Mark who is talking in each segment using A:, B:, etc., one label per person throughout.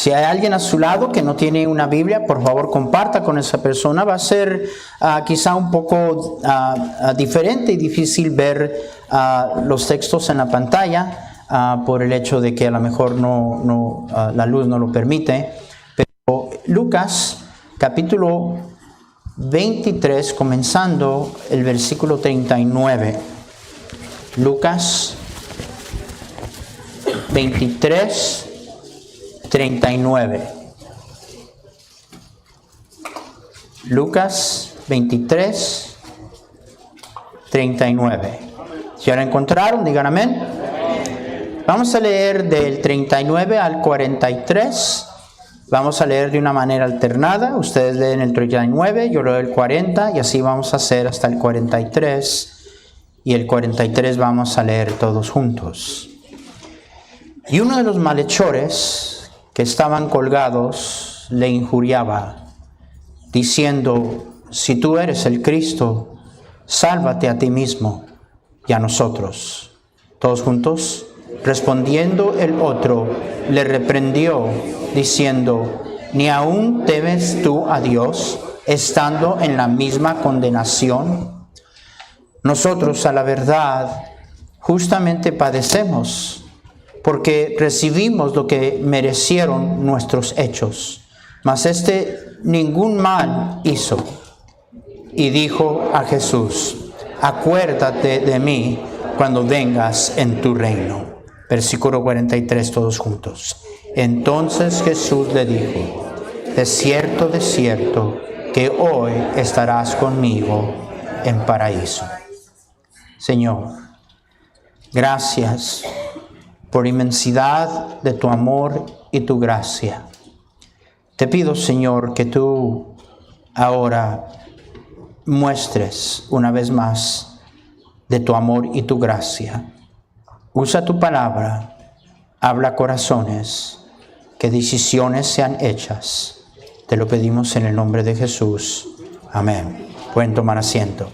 A: Si hay alguien a su lado que no tiene una Biblia, por favor comparta con esa persona. Va a ser quizá un poco diferente y difícil ver los textos en la pantalla por el hecho de que a lo mejor la luz no lo permite. Pero Lucas capítulo 23, comenzando el versículo 39. Lucas 23, 39. Lucas 23, 39. Si ya lo encontraron, digan amén. Vamos a leer del 39 al 43. Vamos a leer de una manera alternada. Ustedes leen el 39, yo leo el 40 y así vamos a hacer hasta el 43. Y el 43 vamos a leer todos juntos. Y uno de los malhechores que estaban colgados le injuriaba, diciendo: si tú eres el Cristo, sálvate a ti mismo y a nosotros. Todos juntos. Respondiendo el otro, le reprendió, diciendo: ¿ni aún temes tú a Dios, estando en la misma condenación? Nosotros, a la verdad, justamente padecemos, porque recibimos lo que merecieron nuestros hechos. Mas ningún mal hizo. Y dijo a Jesús: acuérdate de mí cuando vengas en tu reino. Versículo 43, todos juntos. Entonces Jesús le dijo: de cierto, que hoy estarás conmigo en paraíso. Señor, gracias por inmensidad de tu amor y tu gracia. Te pido, Señor, que tú ahora muestres una vez más de tu amor y tu gracia. Usa tu palabra, habla corazones, que decisiones sean hechas. Te lo pedimos en el nombre de Jesús. Amén. Pueden tomar asiento.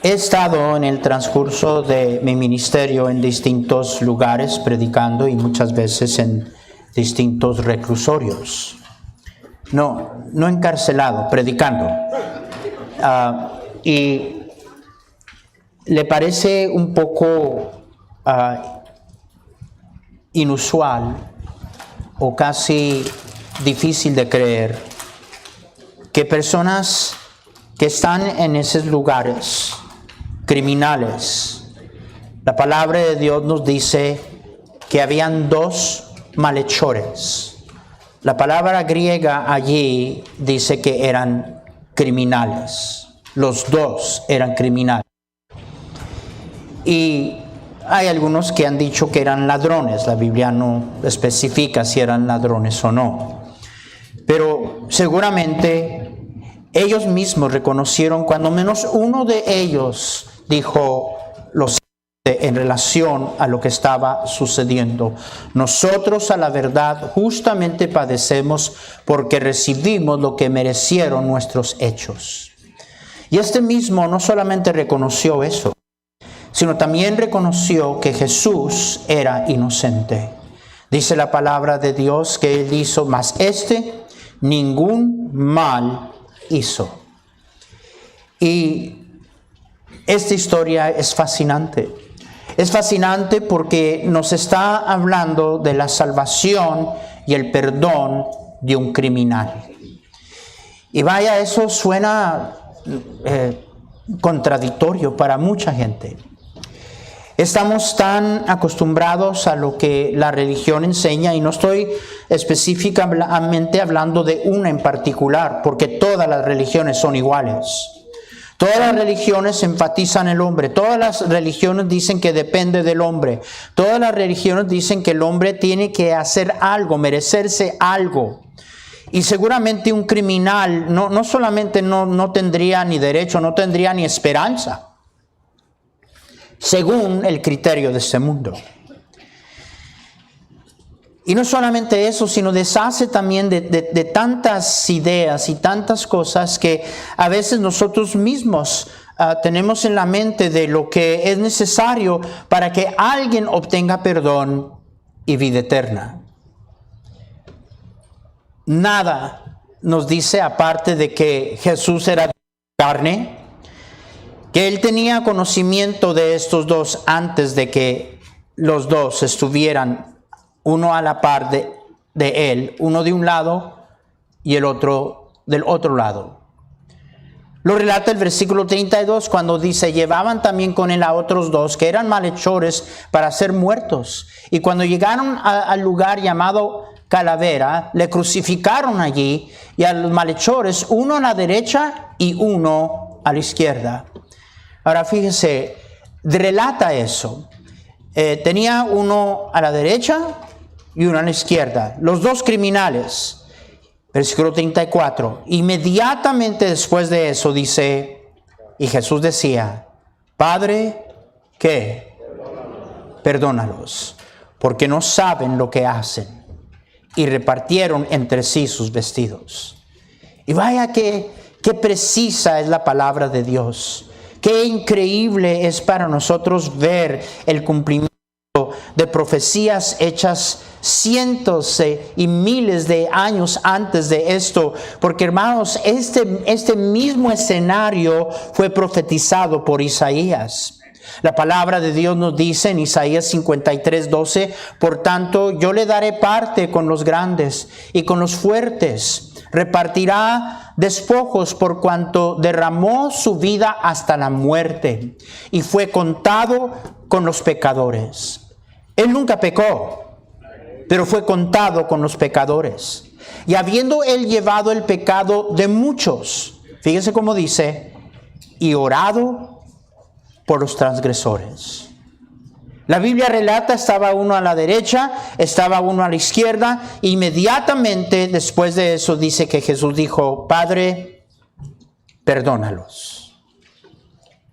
A: He estado en el transcurso de mi ministerio en distintos lugares predicando y muchas veces en distintos reclusorios. No encarcelado, predicando. Y le parece un poco inusual o casi difícil de creer que personas que están en esos lugares criminales, la palabra de Dios nos dice que habían dos malhechores. La palabra griega allí dice que eran criminales. Los dos eran criminales. Y hay algunos que han dicho que eran ladrones. La Biblia no especifica si eran ladrones o no. Pero seguramente ellos mismos reconocieron, cuando menos uno de ellos dijo lo siguiente en relación a lo que estaba sucediendo: nosotros, a la verdad, justamente padecemos porque recibimos lo que merecieron nuestros hechos. Y mismo no solamente reconoció eso, sino también reconoció que Jesús era inocente. Dice la palabra de Dios que Él hizo, mas ningún mal hizo. Y esta historia es fascinante. Es fascinante porque nos está hablando de la salvación y el perdón de un criminal. Y vaya, eso suena contradictorio para mucha gente. Estamos tan acostumbrados a lo que la religión enseña, y no estoy específicamente hablando de una en particular, porque todas las religiones son iguales. Todas las religiones enfatizan el hombre, todas las religiones dicen que depende del hombre, todas las religiones dicen que el hombre tiene que hacer algo, merecerse algo. Y seguramente un criminal no solamente no tendría ni derecho, no tendría ni esperanza, según el criterio de este mundo. Y no solamente eso, sino deshace también de tantas ideas y tantas cosas que a veces nosotros mismos tenemos en la mente de lo que es necesario para que alguien obtenga perdón y vida eterna. Nada nos dice, aparte de que Jesús era carne, que Él tenía conocimiento de estos dos antes de que los dos estuvieran uno a la par de Él, uno de un lado y el otro del otro lado. Lo relata el versículo 32 cuando dice, llevaban también con Él a otros dos que eran malhechores para ser muertos. Y cuando llegaron al lugar llamado Calavera, le crucificaron allí y a los malhechores, uno a la derecha y uno a la izquierda. Ahora fíjese, relata eso. Tenía uno a la derecha y uno a la izquierda, los dos criminales. Versículo 34. Inmediatamente después de eso dice, y Jesús decía, Padre, ¿qué? Perdónalos, porque no saben lo que hacen. Y repartieron entre sí sus vestidos. Y vaya qué precisa es la palabra de Dios. Qué increíble es para nosotros ver el cumplimiento de profecías hechas cientos y miles de años antes de esto, porque hermanos, este mismo escenario fue profetizado por Isaías. La palabra de Dios nos dice en Isaías 53:12, por tanto, yo le daré parte con los grandes y con los fuertes. Repartirá despojos por cuanto derramó su vida hasta la muerte y fue contado con los pecadores. Él nunca pecó, pero fue contado con los pecadores. Y habiendo él llevado el pecado de muchos, fíjese cómo dice, y orado por los transgresores. La Biblia relata, estaba uno a la derecha, estaba uno a la izquierda. Inmediatamente después de eso dice que Jesús dijo, Padre, perdónalos,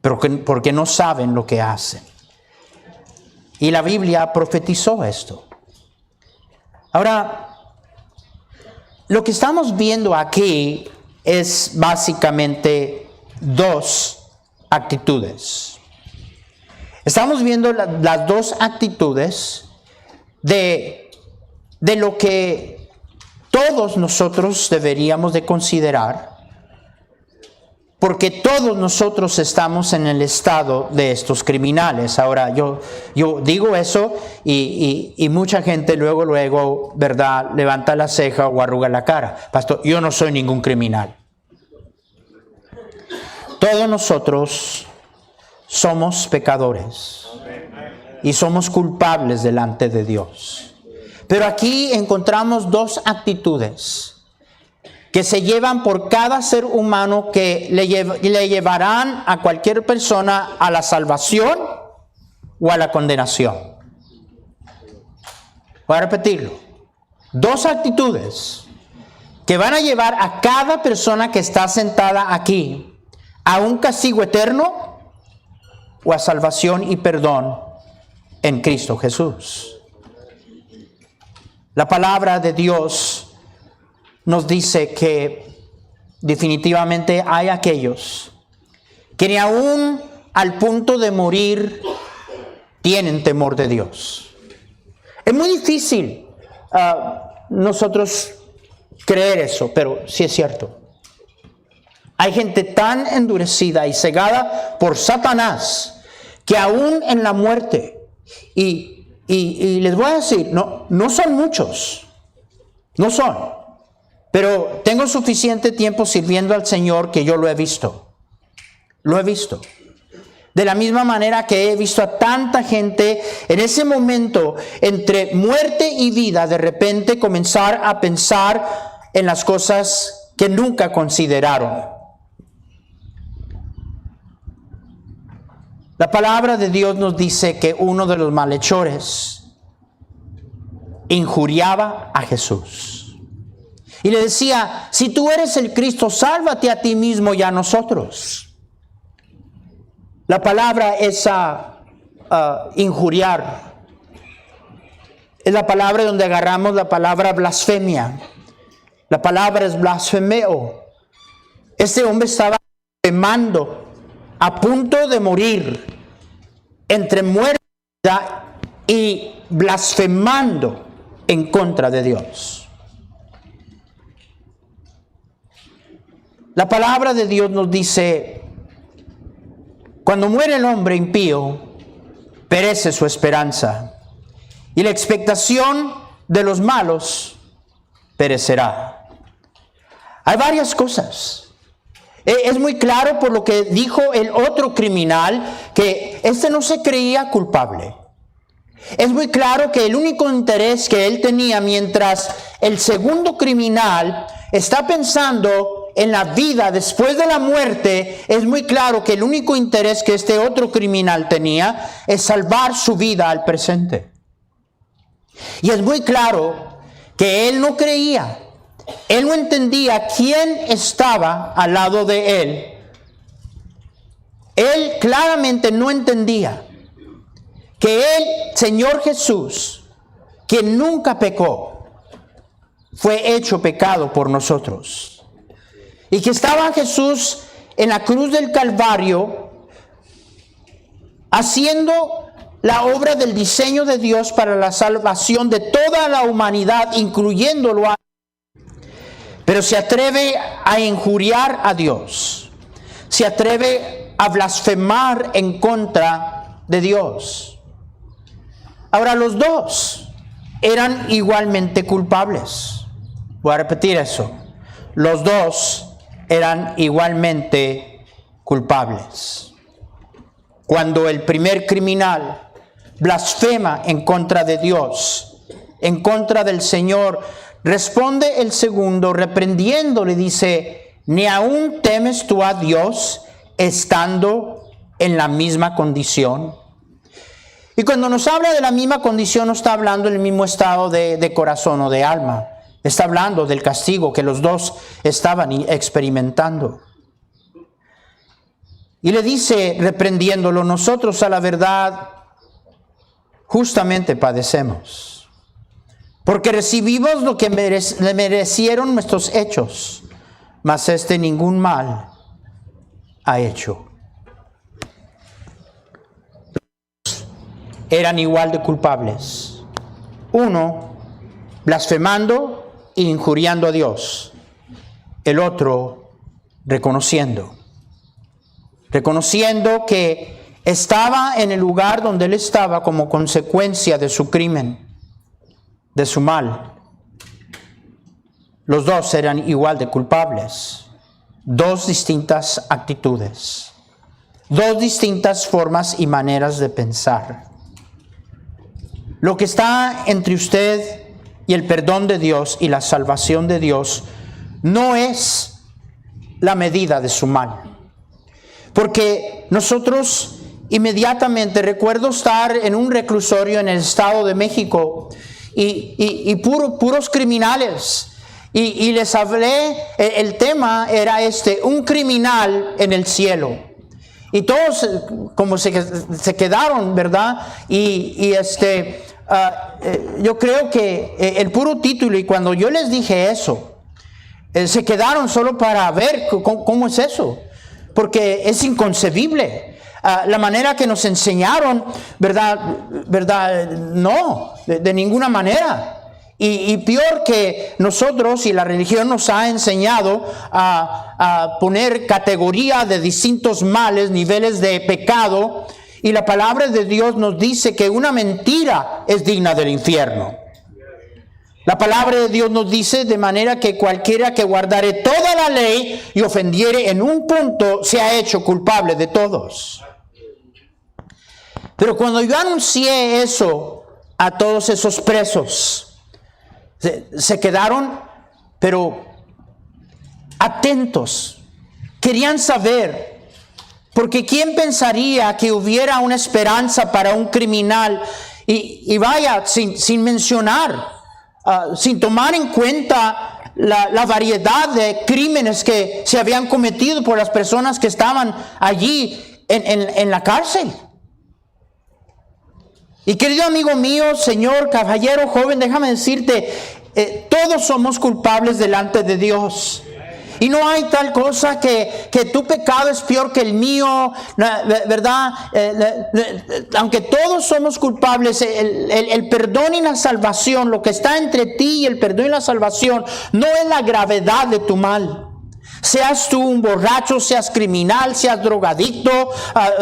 A: porque no saben lo que hacen. Y la Biblia profetizó esto. Ahora, lo que estamos viendo aquí es básicamente dos actitudes. Estamos viendo las dos actitudes de lo que todos nosotros deberíamos de considerar, porque todos nosotros estamos en el estado de estos criminales. Ahora, yo digo eso y mucha gente luego, ¿verdad?, levanta la ceja o arruga la cara. Pastor, yo no soy ningún criminal. Todos nosotros somos pecadores y somos culpables delante de Dios. Pero aquí encontramos dos actitudes que se llevan por cada ser humano, que le llevarán a cualquier persona a la salvación o a la condenación. Voy a repetirlo. Dos actitudes que van a llevar a cada persona que está sentada aquí a un castigo eterno o a salvación y perdón en Cristo Jesús. La palabra de Dios nos dice que definitivamente hay aquellos que ni aún al punto de morir tienen temor de Dios. Es muy difícil nosotros creer eso, pero sí es cierto. Hay gente tan endurecida y cegada por Satanás que aún en la muerte, y les voy a decir, no son muchos, no son. Pero tengo suficiente tiempo sirviendo al Señor que yo lo he visto. Lo he visto. De la misma manera que he visto a tanta gente en ese momento entre muerte y vida, de repente comenzar a pensar en las cosas que nunca consideraron. La palabra de Dios nos dice que uno de los malhechores injuriaba a Jesús. Y le decía, si tú eres el Cristo, sálvate a ti mismo y a nosotros. La palabra esa, injuriar, es la palabra donde agarramos la palabra blasfemia. La palabra es blasfemeo. Este hombre estaba blasfemando, a punto de morir, entre muerte y blasfemando en contra de Dios. La palabra de Dios nos dice, cuando muere el hombre impío, perece su esperanza, y la expectación de los malos perecerá. Hay varias cosas. Es muy claro por lo que dijo el otro criminal, que este no se creía culpable. Es muy claro que el único interés que él tenía, mientras el segundo criminal está pensando en la vida después de la muerte, es muy claro que el único interés que este otro criminal tenía es salvar su vida al presente. Y es muy claro que él no creía, él no entendía quién estaba al lado de él. Él claramente no entendía que el Señor Jesús, quien nunca pecó, fue hecho pecado por nosotros. Y que estaba Jesús en la cruz del Calvario haciendo la obra del diseño de Dios para la salvación de toda la humanidad, incluyéndolo a... Pero se atreve a injuriar a Dios. Se atreve a blasfemar en contra de Dios. Ahora, los dos eran igualmente culpables. Voy a repetir eso. Los dos eran igualmente culpables. Cuando el primer criminal blasfema en contra de Dios, en contra del Señor, responde el segundo reprendiendo, le dice, ¿ni aún temes tú a Dios estando en la misma condición? Y cuando nos habla de la misma condición, no está hablando del mismo estado de corazón o de alma. Está hablando del castigo que los dos estaban experimentando. Y le dice, reprendiéndolo, nosotros a la verdad justamente padecemos, porque recibimos lo que le merecieron nuestros hechos, mas ningún mal ha hecho. Eran igual de culpables. Uno, blasfemando e injuriando a Dios. El otro, reconociendo que estaba en el lugar donde él estaba como consecuencia de su crimen, de su mal. Los dos eran igual de culpables. Dos distintas actitudes. Dos distintas formas y maneras de pensar. Lo que está entre usted y el perdón de Dios y la salvación de Dios no es la medida de su mal. Porque nosotros inmediatamente, recuerdo estar en un reclusorio en el Estado de México y puros criminales. Y les hablé, el tema era un criminal en el cielo. Y todos como se quedaron, ¿verdad? Yo creo que el puro título, y cuando yo les dije eso, se quedaron solo para ver cómo es eso. Porque es inconcebible. La manera que nos enseñaron, ¿verdad? No, de ninguna manera. Y peor que nosotros, y la religión nos ha enseñado a poner categoría de distintos males, niveles de pecado, y la palabra de Dios nos dice que una mentira es digna del infierno. La palabra de Dios nos dice de manera que cualquiera que guardare toda la ley y ofendiere en un punto se ha hecho culpable de todos. Pero cuando yo anuncié eso a todos esos presos, se quedaron, pero atentos. Querían saber, porque ¿quién pensaría que hubiera una esperanza para un criminal? Y vaya, sin mencionar, sin tomar en cuenta la variedad de crímenes que se habían cometido por las personas que estaban allí en la cárcel. Y querido amigo mío, señor, caballero, joven, déjame decirte, todos somos culpables delante de Dios. Y no hay tal cosa que tu pecado es peor que el mío, ¿verdad? Aunque todos somos culpables, el perdón y la salvación, lo que está entre ti y el perdón y la salvación, no es la gravedad de tu mal. Seas tú un borracho, seas criminal, seas drogadicto,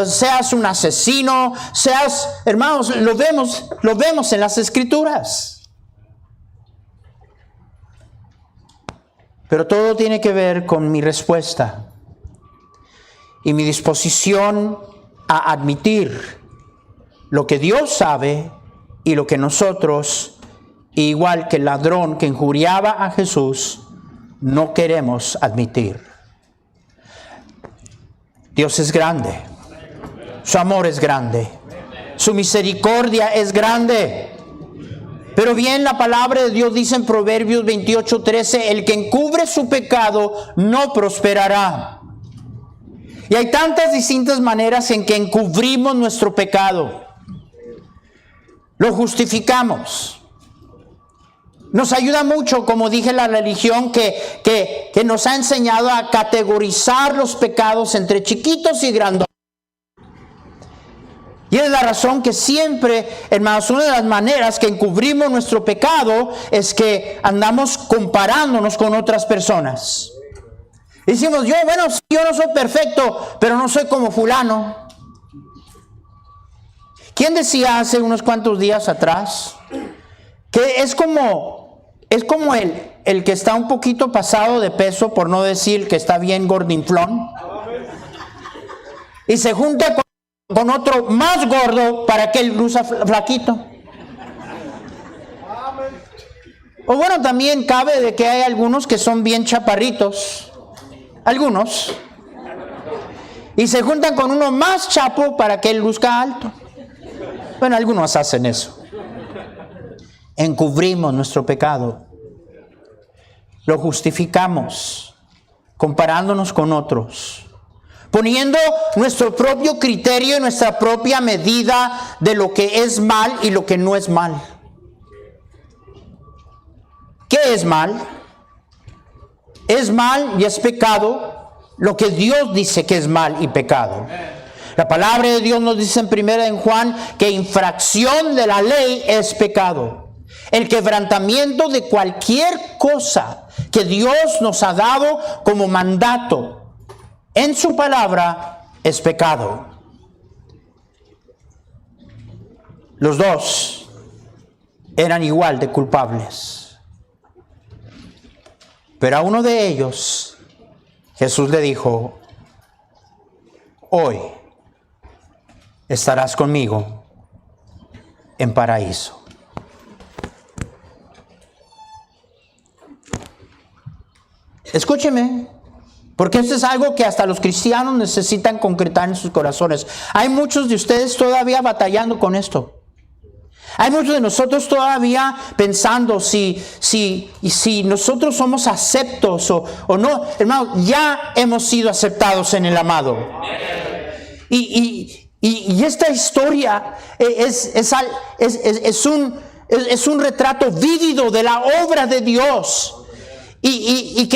A: seas un asesino, hermanos, lo vemos en las Escrituras. Pero todo tiene que ver con mi respuesta y mi disposición a admitir lo que Dios sabe y lo que nosotros, igual que el ladrón que injuriaba a Jesús, no queremos admitir. Dios es grande, su amor es grande, su misericordia es grande. Pero bien, la palabra de Dios dice en Proverbios 28:13, el que encubre su pecado no prosperará. Y hay tantas distintas maneras en que encubrimos nuestro pecado. Lo justificamos. Nos ayuda mucho, como dije, la religión que nos ha enseñado a categorizar los pecados entre chiquitos y grandes. Y es la razón que siempre, hermanos, una de las maneras que encubrimos nuestro pecado es que andamos comparándonos con otras personas. Decimos, yo no soy perfecto, pero no soy como fulano. ¿Quién decía hace unos cuantos días atrás que es como el que está un poquito pasado de peso, por no decir que está bien gordinflón, y se junta con otro más gordo para que él luza flaquito? O bueno, también cabe de que hay algunos que son bien chaparritos, algunos, y se juntan con uno más chapo para que él luzca alto. Bueno, algunos hacen eso. Encubrimos nuestro pecado, lo justificamos comparándonos con otros, poniendo nuestro propio criterio y nuestra propia medida de lo que es mal y lo que no es mal. ¿Qué es mal? Es mal y es pecado lo que Dios dice que es mal y pecado. La palabra de Dios nos dice en 1 Juan que infracción de la ley es pecado. El quebrantamiento de cualquier cosa que Dios nos ha dado como mandato en su palabra es pecado. Los dos eran igual de culpables. Pero a uno de ellos Jesús le dijo, hoy estarás conmigo en paraíso. Escúcheme, porque esto es algo que hasta los cristianos necesitan concretar en sus corazones. Hay muchos de ustedes todavía batallando con esto. Hay muchos de nosotros todavía pensando si nosotros somos aceptos o no. Hermano, ya hemos sido aceptados en el amado. Y esta historia es un retrato vívido de la obra de Dios. Y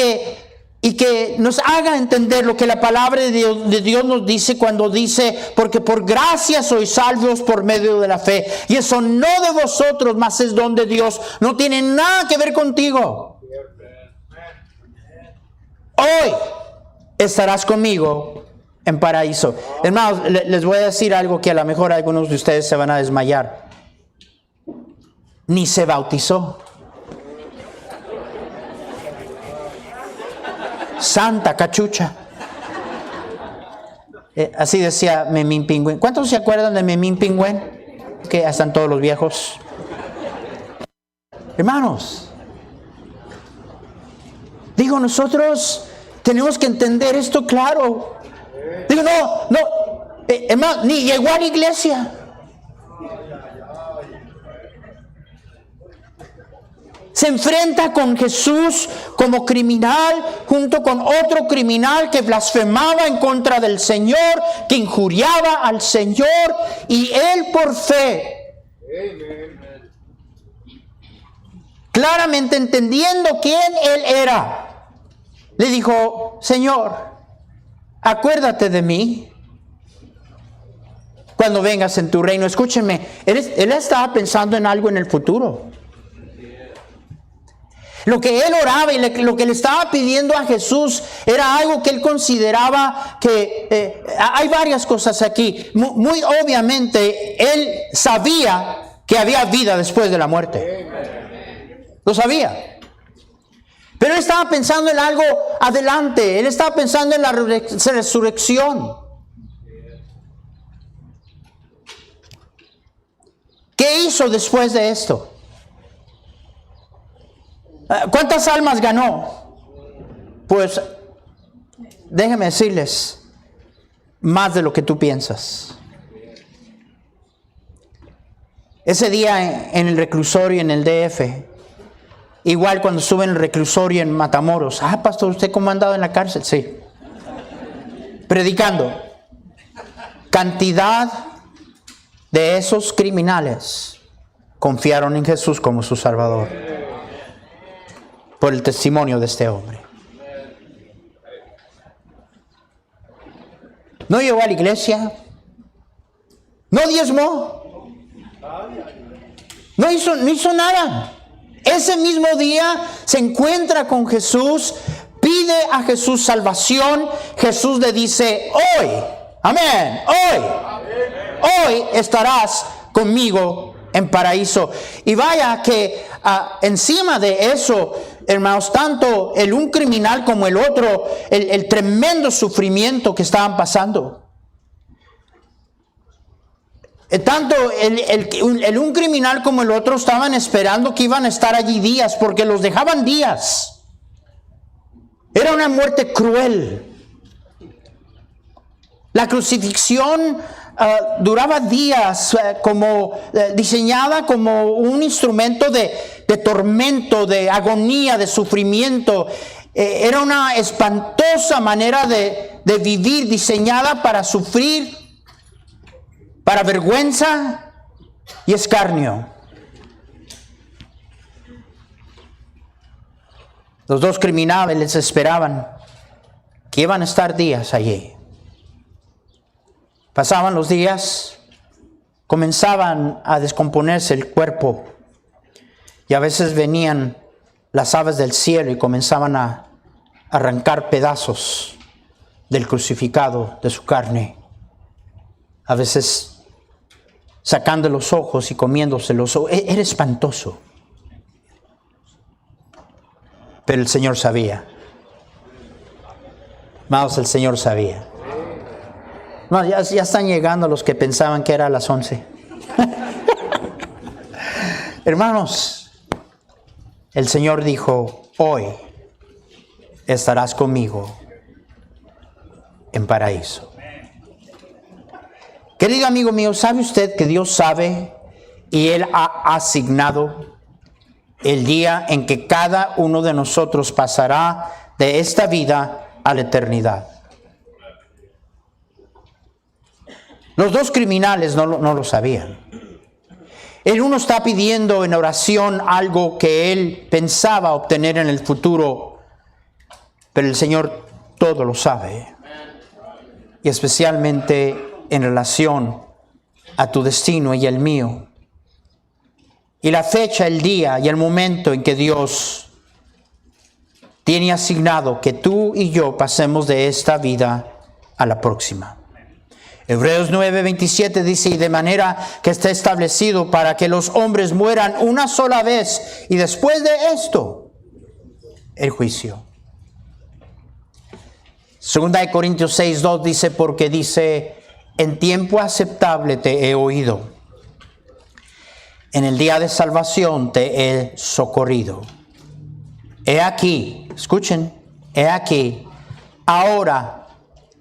A: que nos haga entender lo que la palabra de Dios nos dice cuando dice, porque por gracia sois salvos por medio de la fe. Y eso no de vosotros, mas es don de Dios. No tiene nada que ver contigo. Hoy estarás conmigo en paraíso. Hermanos, les voy a decir algo que a lo mejor algunos de ustedes se van a desmayar. Ni se bautizó. Santa cachucha. Así decía Memín Pingüín. ¿Cuántos se acuerdan de Memín Pingüín? Que están todos los viejos. Hermanos, digo, nosotros tenemos que entender esto claro. Digo, hermano, ni llegó a la iglesia. Se enfrenta con Jesús como criminal, junto con otro criminal que blasfemaba en contra del Señor, que injuriaba al Señor, y él por fe Claramente entendiendo quién él era, le dijo: Señor, acuérdate de mí cuando vengas en tu reino. Escúchenme, él estaba pensando en algo en el futuro. Lo que él oraba y lo que le estaba pidiendo a Jesús era algo que él consideraba que... hay varias cosas aquí. Muy obviamente, él sabía que había vida después de la muerte. Lo sabía. Pero él estaba pensando en algo adelante. Él estaba pensando en la resurrección. ¿Qué hizo después de esto? ¿Cuántas almas ganó? Pues déjenme decirles, más de lo que tú piensas. Ese día en el reclusorio en el DF, igual cuando estuve en el reclusorio en Matamoros. Pastor, ¿usted cómo ha andado en la cárcel? Sí. Predicando. Cantidad de esos criminales confiaron en Jesús como su Salvador por el testimonio de este hombre. No llegó a la iglesia, no diezmó, no hizo nada. Ese mismo día se encuentra con Jesús, pide a Jesús salvación. Jesús le dice: hoy, amén, hoy estarás conmigo en paraíso. Y vaya que encima de eso, hermanos, tanto un criminal como el otro, el tremendo sufrimiento que estaban pasando. Tanto un criminal como el otro estaban esperando que iban a estar allí días, porque los dejaban días. Era una muerte cruel. La crucifixión duraba días, diseñada como un instrumento de tormento, de agonía, de sufrimiento. Era una espantosa manera de vivir, diseñada para sufrir, para vergüenza y escarnio. Los dos criminales les esperaban que iban a estar días allí. Pasaban los días, comenzaban a descomponerse el cuerpo, y a veces venían las aves del cielo y comenzaban a arrancar pedazos del crucificado de su carne. A veces sacando los ojos y comiéndose los ojos. Era espantoso. Pero el Señor sabía. Amados, el Señor sabía. No, ya están llegando los que pensaban que era a las 11. Hermanos, el Señor dijo: hoy estarás conmigo en paraíso. Querido amigo mío, ¿sabe usted que Dios sabe y Él ha asignado el día en que cada uno de nosotros pasará de esta vida a la eternidad? Los dos criminales no lo sabían. El uno está pidiendo en oración algo que él pensaba obtener en el futuro, pero el Señor todo lo sabe. Y especialmente en relación a tu destino y el mío. Y la fecha, el día y el momento en que Dios tiene asignado que tú y yo pasemos de esta vida a la próxima. Hebreos 9:27 dice: y de manera que está establecido para que los hombres mueran una sola vez, y después de esto, el juicio. 2 Corintios 6:2 dice: porque dice: en tiempo aceptable te he oído, en el día de salvación te he socorrido. He aquí, escuchen, he aquí, ahora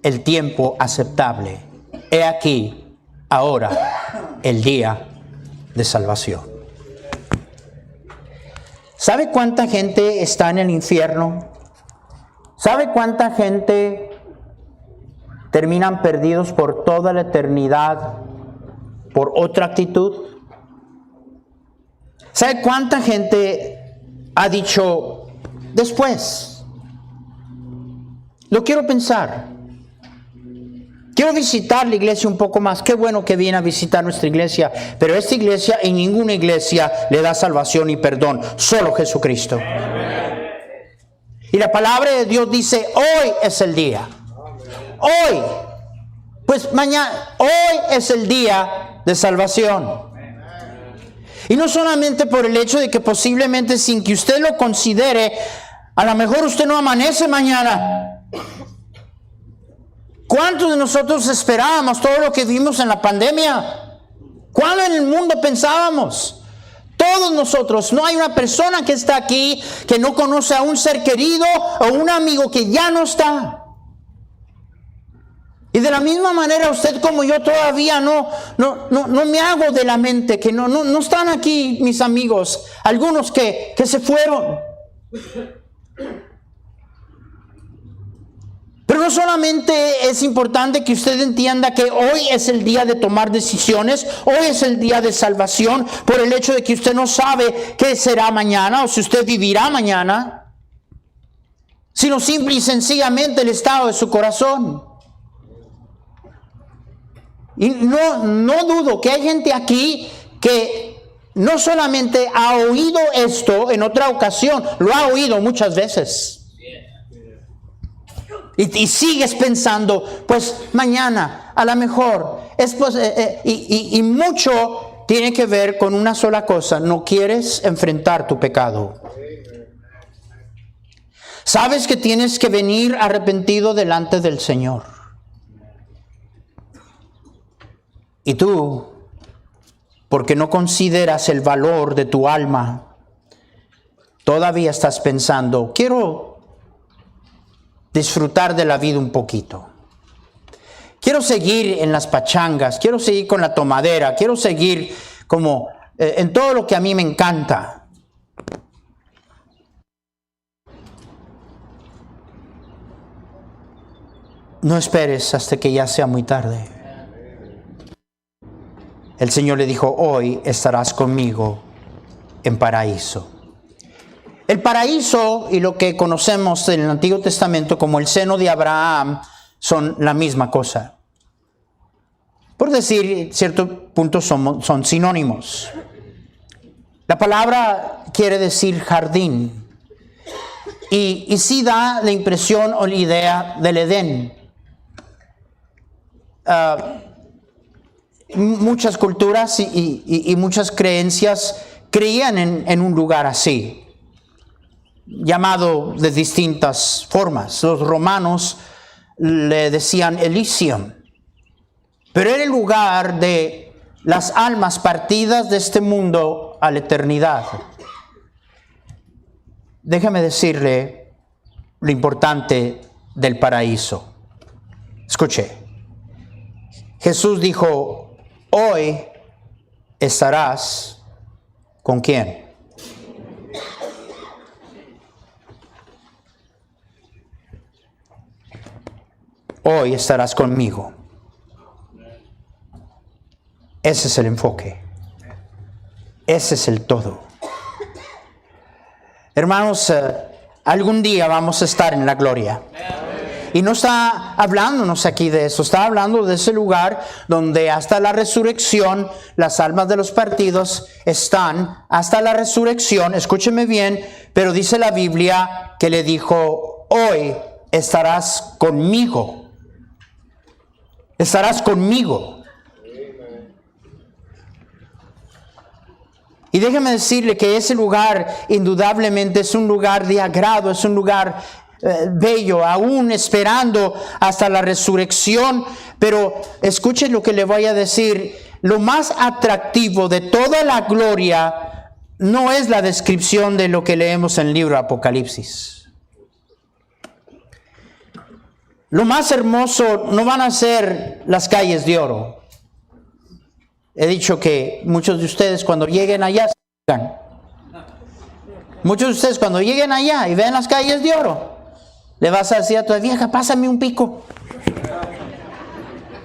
A: el tiempo aceptable. He aquí, ahora el día de salvación. ¿Sabe cuánta gente está en el infierno? ¿Sabe cuánta gente terminan perdidos por toda la eternidad por otra actitud? ¿Sabe cuánta gente ha dicho después? Lo quiero pensar. Quiero visitar la iglesia un poco más. Qué bueno que viene a visitar nuestra iglesia. Pero esta iglesia, en ninguna iglesia le da salvación y perdón. Solo Jesucristo. Y la palabra de Dios dice, hoy es el día. Hoy. Pues mañana, hoy es el día de salvación. Y no solamente por el hecho de que posiblemente sin que usted lo considere, a lo mejor usted no amanece mañana. ¿Cuántos de nosotros esperábamos todo lo que vimos en la pandemia? ¿Cuándo en el mundo pensábamos? Todos nosotros, no hay una persona que está aquí que no conoce a un ser querido o un amigo que ya no está. Y de la misma manera usted como yo todavía no me hago de la mente que no están aquí mis amigos, algunos que se fueron. Pero no solamente es importante que usted entienda que hoy es el día de tomar decisiones, hoy es el día de salvación por el hecho de que usted no sabe qué será mañana o si usted vivirá mañana, sino simple y sencillamente el estado de su corazón. Y no dudo que hay gente aquí que no solamente ha oído esto en otra ocasión, lo ha oído muchas veces. Y sigues pensando, pues mañana, a lo mejor, y mucho tiene que ver con una sola cosa: no quieres enfrentar tu pecado. Sabes que tienes que venir arrepentido delante del Señor. Y tú, porque no consideras el valor de tu alma, todavía estás pensando, quiero disfrutar de la vida un poquito. Quiero seguir en las pachangas, quiero seguir con la tomadera, quiero seguir como en todo lo que a mí me encanta. No esperes hasta que ya sea muy tarde. El Señor le dijo, hoy estarás conmigo en paraíso. El paraíso y lo que conocemos en el Antiguo Testamento como el seno de Abraham son la misma cosa. Por decir, cierto punto son sinónimos. La palabra quiere decir jardín. Y sí da la impresión o la idea del Edén. Muchas culturas y muchas creencias creían en un lugar así, llamado de distintas formas. Los romanos le decían Elysium, pero era el lugar de las almas partidas de este mundo a la eternidad. Déjeme decirle lo importante del paraíso. Escuche, Jesús dijo, hoy estarás ¿con quién? Hoy estarás conmigo. Ese es el enfoque. Ese es el todo. Hermanos, algún día vamos a estar en la gloria. Y no está hablándonos aquí de eso, está hablando de ese lugar donde hasta la resurrección, las almas de los partidos están hasta la resurrección, escúcheme bien, pero dice la Biblia que le dijo, hoy estarás conmigo. Estarás conmigo. Y déjeme decirle que ese lugar indudablemente es un lugar de agrado, es un lugar bello, aún esperando hasta la resurrección. Pero escuchen lo que le voy a decir, lo más atractivo de toda la gloria no es la descripción de lo que leemos en el libro de Apocalipsis. Lo más hermoso no van a ser las calles de oro. He dicho que muchos de ustedes cuando lleguen allá, muchos de ustedes cuando lleguen allá y vean las calles de oro, le vas a decir a tu vieja, pásame un pico.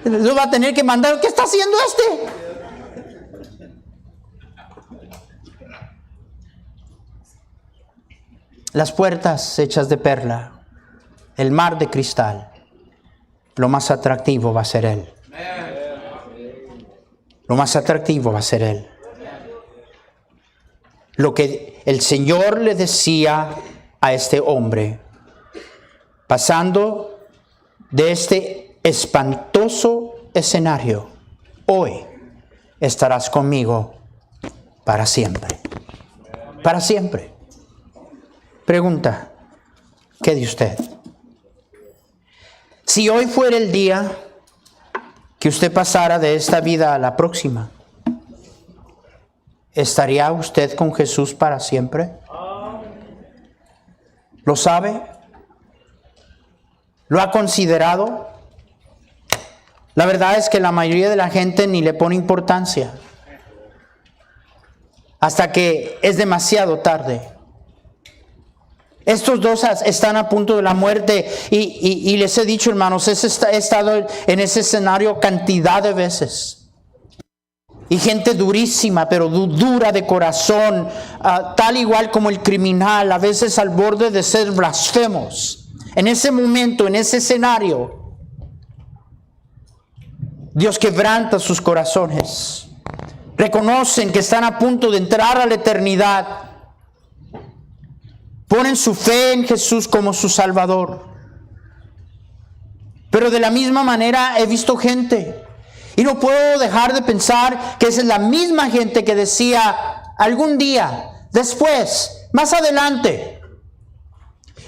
A: Lo va a tener que mandar, ¿qué está haciendo este? las puertas hechas de perla, el mar de cristal, lo más atractivo va a ser Él. Lo más atractivo va a ser Él. Lo que el Señor le decía a este hombre, pasando de este espantoso escenario, hoy estarás conmigo para siempre. Para siempre. Pregunta, ¿qué de usted? Si hoy fuera el día que usted pasara de esta vida a la próxima, ¿estaría usted con Jesús para siempre? ¿Lo sabe? ¿Lo ha considerado? La verdad es que la mayoría de la gente ni le pone importancia hasta que es demasiado tarde. Estos dos están a punto de la muerte y les he dicho, hermanos, he estado en ese escenario cantidad de veces. Y gente durísima, pero dura de corazón, tal igual como el criminal, a veces al borde de ser blasfemos. En ese momento, en ese escenario, Dios quebranta sus corazones. Reconocen que están a punto de entrar a la eternidad. Ponen su fe en Jesús como su Salvador. Pero de la misma manera he visto gente, y no puedo dejar de pensar que esa es la misma gente que decía algún día, después, más adelante.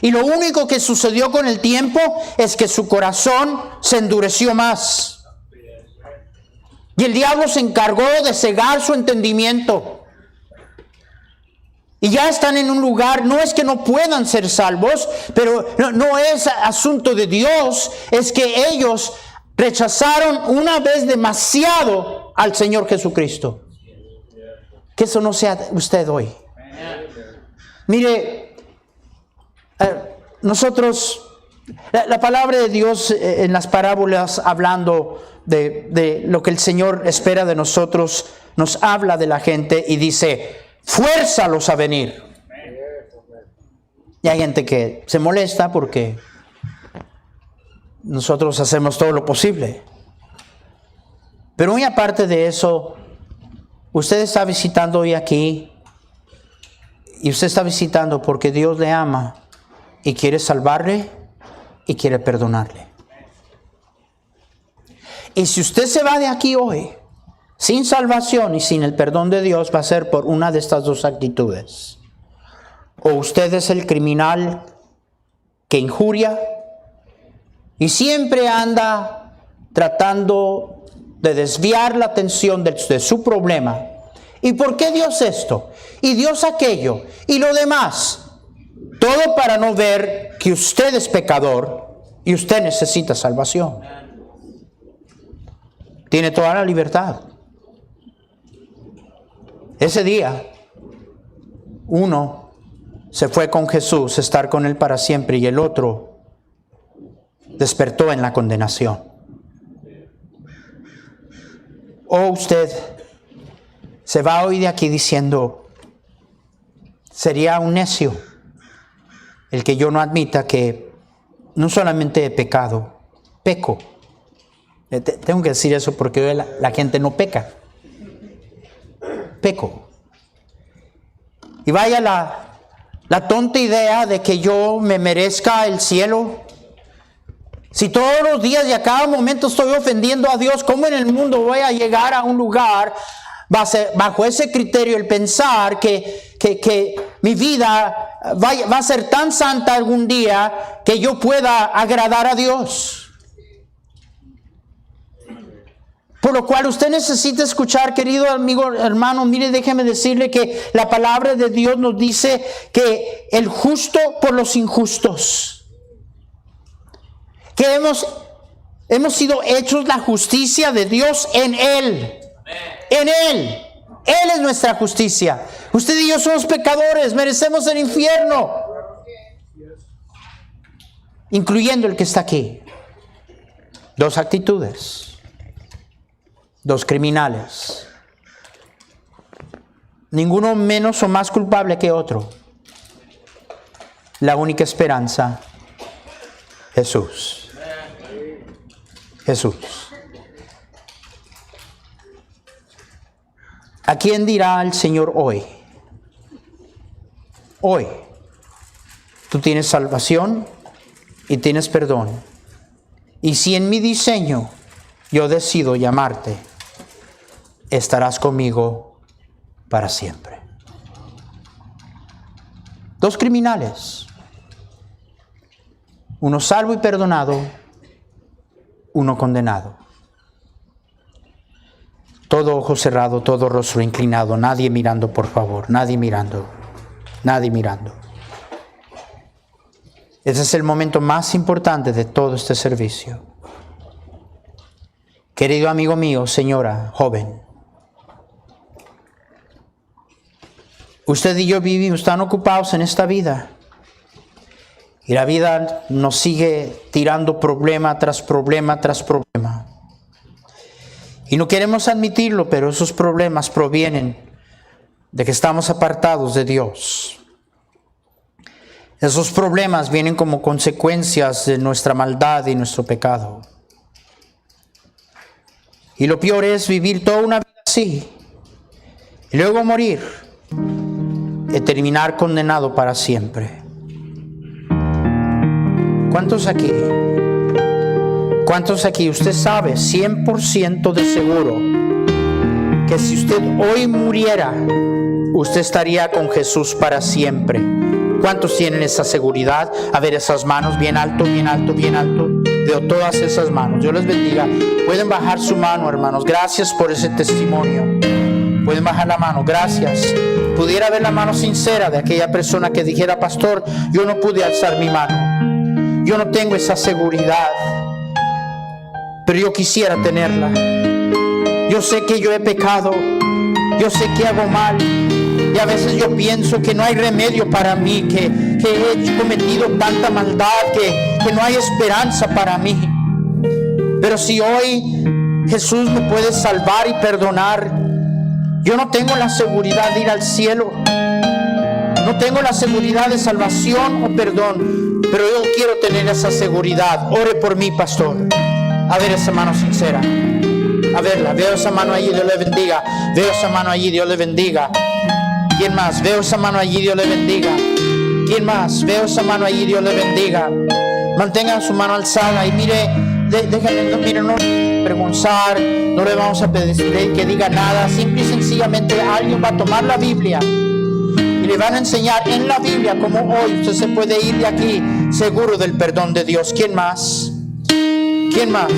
A: Y lo único que sucedió con el tiempo es que su corazón se endureció más. Y el diablo se encargó de cegar su entendimiento. Y ya están en un lugar, no es que no puedan ser salvos, pero no es asunto de Dios, es que ellos rechazaron una vez demasiado al Señor Jesucristo. Que eso no sea usted hoy. Mire, nosotros, la palabra de Dios en las parábolas, hablando de lo que el Señor espera de nosotros, nos habla de la gente y dice, fuérzalos a venir. Y hay gente que se molesta porque nosotros hacemos todo lo posible. Pero muy aparte de eso, usted está visitando hoy aquí, y usted está visitando porque Dios le ama y quiere salvarle y quiere perdonarle. Y si usted se va de aquí hoy sin salvación y sin el perdón de Dios, va a ser por una de estas dos actitudes. O usted es el criminal que injuria y siempre anda tratando de desviar la atención de su problema. ¿Y por qué Dios esto? Y Dios aquello. Y lo demás. Todo para no ver que usted es pecador y usted necesita salvación. Tiene toda la libertad. Ese día, uno se fue con Jesús a estar con Él para siempre y el otro despertó en la condenación. O usted se va hoy de aquí diciendo, sería un necio el que yo no admita que no solamente he pecado, peco. Tengo que decir eso porque hoy la gente no peca. Peco. Y vaya la tonta idea de que yo me merezca el cielo. Si todos los días y a cada momento estoy ofendiendo a Dios, ¿cómo en el mundo voy a llegar a un lugar bajo ese criterio, el pensar que mi vida va a ser tan santa algún día que yo pueda agradar a Dios? Por lo cual usted necesita escuchar, querido amigo, hermano, mire, déjeme decirle que la palabra de Dios nos dice que el justo por los injustos, que hemos sido hechos la justicia de Dios en Él. En Él. Él es nuestra justicia. Usted y yo somos pecadores, merecemos el infierno. Incluyendo el que está aquí. Dos actitudes. Dos criminales. Ninguno menos o más culpable que otro. la única esperanza, Jesús. Jesús. ¿A quién dirá el Señor hoy? Hoy, tú tienes salvación y tienes perdón. Y si en mi diseño yo decido llamarte, estarás conmigo para siempre. Dos criminales, uno salvo y perdonado, uno condenado. Todo ojo cerrado, todo rostro inclinado, nadie mirando, por favor, nadie mirando, nadie mirando. Ese es el momento más importante de todo este servicio. Querido amigo mío, señora, joven, usted y yo vivimos tan ocupados en esta vida. Y la vida nos sigue tirando problema tras problema tras problema. Y no queremos admitirlo, pero esos problemas provienen de que estamos apartados de Dios. Esos problemas vienen como consecuencias de nuestra maldad y nuestro pecado. Y lo peor es vivir toda una vida así. Y luego morir y terminar condenado para siempre. ¿Cuántos aquí? ¿Cuántos aquí? Usted sabe 100% de seguro que si usted hoy muriera, usted estaría con Jesús para siempre. ¿Cuántos tienen esa seguridad? A ver esas manos, bien alto, bien alto, bien alto. Veo todas esas manos. Dios les bendiga. Pueden bajar su mano, hermanos. Gracias por ese testimonio. Pueden bajar la mano. Gracias. Pudiera ver la mano sincera de aquella persona que dijera, pastor, yo no pude alzar mi mano. Yo no tengo esa seguridad, pero yo quisiera tenerla. Yo sé que yo he pecado. Yo sé que hago mal. Y a veces yo pienso que no hay remedio para mí, que he cometido tanta maldad, que no hay esperanza para mí. Pero si hoy Jesús me puede salvar y perdonar, yo no tengo la seguridad de ir al cielo. No tengo la seguridad de salvación o perdón, pero yo quiero tener esa seguridad. Ore por mí, pastor. A ver esa mano sincera. A verla, veo esa mano allí, Dios le bendiga. Veo esa mano allí, Dios le bendiga. ¿Quién más? Veo esa mano allí, Dios le bendiga. ¿Quién más? Veo esa mano allí, Dios le bendiga. Mantengan su mano alzada y mire, déjenme, no preguntar, no le vamos a pedir que diga nada. Simple y sencillamente alguien va a tomar la Biblia y le van a enseñar en la Biblia cómo hoy usted se puede ir de aquí seguro del perdón de Dios. ¿Quién más? ¿Quién más?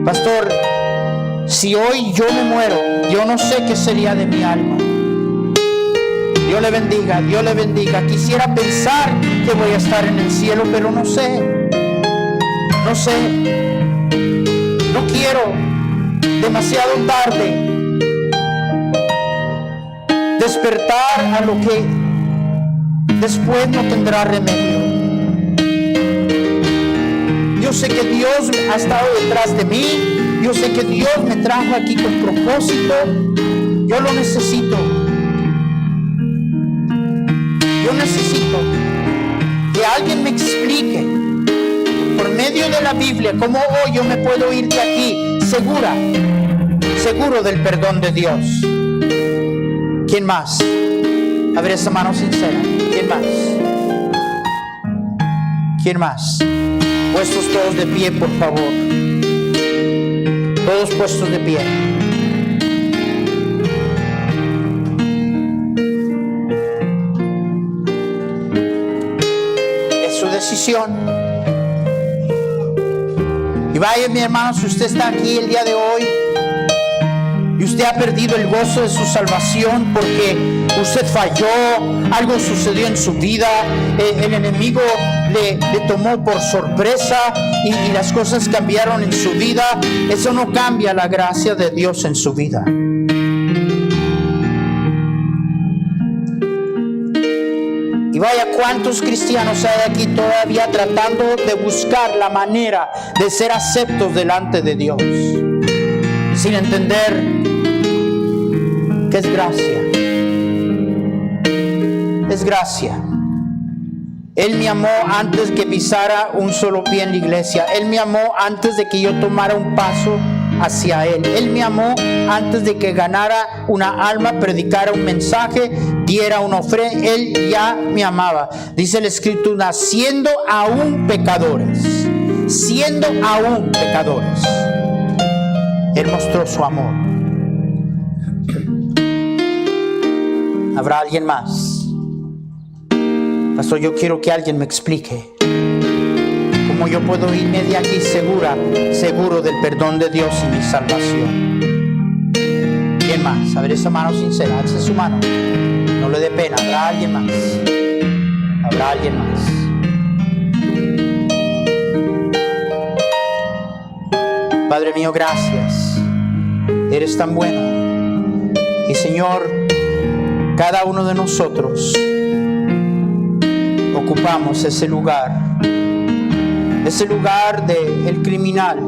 A: Pastor, si hoy yo me muero, yo no sé qué sería de mi alma. Dios le bendiga, Dios le bendiga. Quisiera pensar que voy a estar en el cielo, pero no sé. No sé. No quiero demasiado tarde despertar a lo que después no tendrá remedio. Yo sé que Dios ha estado detrás de mí. Yo sé que Dios me trajo aquí con propósito. Yo lo necesito. Yo necesito que alguien me explique por medio de la Biblia cómo hoy yo me puedo ir de aquí seguro del perdón de Dios. ¿Quién más? A ver esa mano sincera. ¿Quién más? ¿Quién más? Puestos todos de pie, por favor. Todos puestos de pie. Decisión. Y vaya, mi hermano, si usted está aquí el día de hoy y usted ha perdido el gozo de su salvación porque usted falló, algo sucedió en su vida, el enemigo le tomó por sorpresa y las cosas cambiaron en su vida, eso no cambia la gracia de Dios en su vida. Y vaya, cuántos cristianos hay aquí todavía tratando de buscar la manera de ser aceptos delante de Dios, sin entender que es gracia. Es gracia. Él me amó antes que pisara un solo pie en la iglesia. Él me amó antes de que yo tomara un paso hacia Él. Él me amó antes de que ganara una alma, predicara un mensaje, diera una ofrenda. Él ya me amaba. Dice la Escritura, siendo aún pecadores. Siendo aún pecadores. Él mostró su amor. ¿Habrá alguien más? Pastor, yo quiero que alguien me explique cómo yo puedo irme de aquí seguro del perdón de Dios y mi salvación. ¿Quién más? A ver esa mano sincera, alce su mano. No le dé pena. ¿Habrá alguien más? ¿Habrá alguien más? Padre mío, gracias. Eres tan bueno. Y Señor, cada uno de nosotros ocupamos ese lugar del criminal,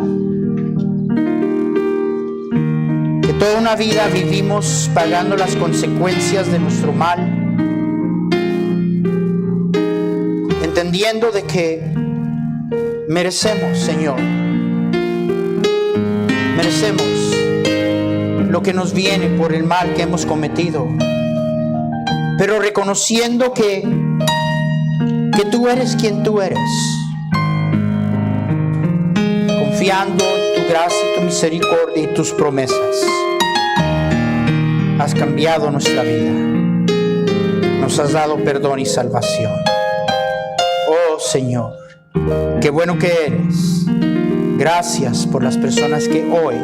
A: que toda una vida vivimos pagando las consecuencias de nuestro mal, entendiendo de que merecemos, Señor, merecemos lo que nos viene por el mal que hemos cometido, pero reconociendo que tú eres quien tú eres, confiando en tu gracia y tu misericordia y tus promesas. Has cambiado nuestra vida, nos has dado perdón y salvación. Oh Señor, qué bueno que eres. Gracias por las personas que hoy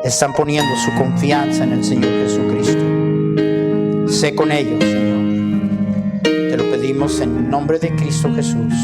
A: están poniendo su confianza en el Señor Jesucristo. Sé con ellos, Señor. Te lo pedimos en el nombre de Cristo Jesús.